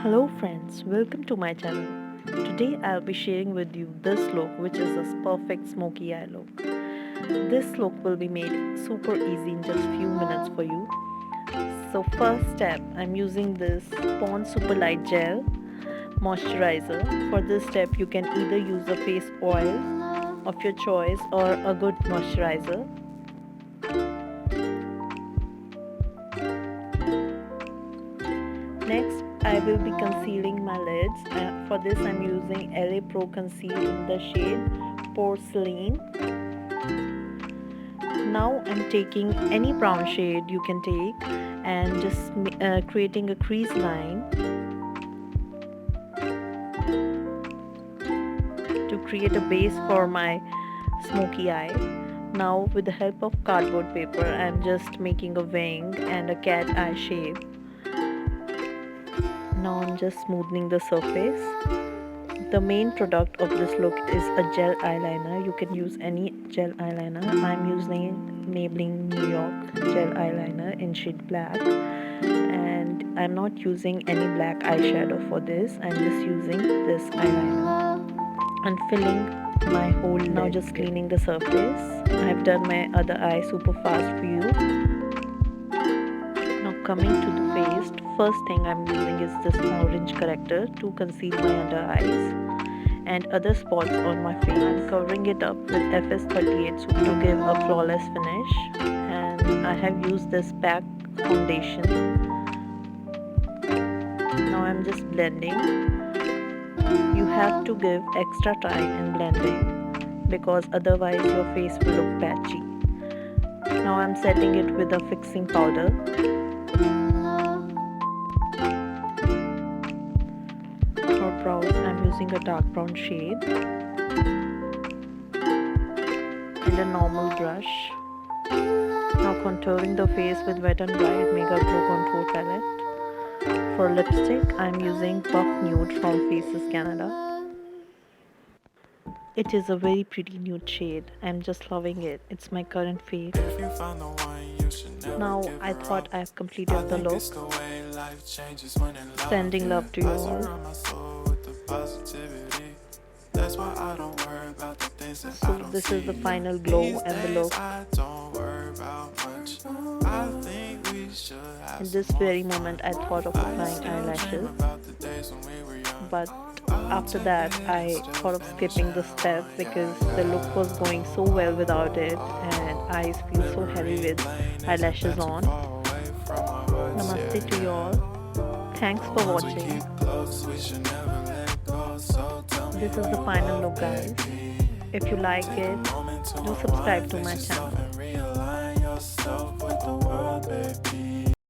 Hello friends, welcome to my channel. Today I'll be sharing with you this look, which is a perfect smoky eye look. This look will be made super easy in just few minutes for you. So first step, I'm using this Pond's Super Light Gel Moisturizer. For this step you can either use a face oil of your choice or a good moisturizer. Next, I will be concealing my lids. For this, I'm using LA Pro Conceal in the shade Porcelain. Now, I'm taking any brown shade you can take and just creating a crease line to create a base for my smoky eye. Now, with the help of cardboard paper, I'm just making a wing and a cat eye shape. Now I'm just smoothing the surface. The main product of this look is a gel eyeliner. You can use any gel eyeliner. I'm using Maybelline New York gel eyeliner in shade black, and I'm not using any black eyeshadow for this. I'm just using this eyeliner and filling my whole lid. Now just cleaning the surface. I've done my other eye super fast for you. Now coming to the face, first thing I'm using is this orange corrector to conceal my under eyes and other spots on my face. I'm covering it up with FS38 to give a flawless finish, and I have used this PAC foundation. Now I'm just blending. You have to give extra time in blending because otherwise your face will look patchy. Now I'm setting it with a fixing powder. For brows, I'm using a dark brown shade and a normal brush. Now contouring the face with Wet n Wild Makeup Pro Contour Palette. For lipstick, I'm using Buff Nude from Faces Canada. It is a very pretty nude shade. I'm just loving it. It's my current fave. Now I thought I've completed the look. Sending love to you all. So this is the final glow and the look. In this very moment I thought of applying eyelashes, but after that I thought of skipping the step because the look was going so well without it and eyes feel so heavy with eyelashes on. Namaste to you all. Thanks for watching. This is the final look, guys. If you like it, do subscribe to my channel.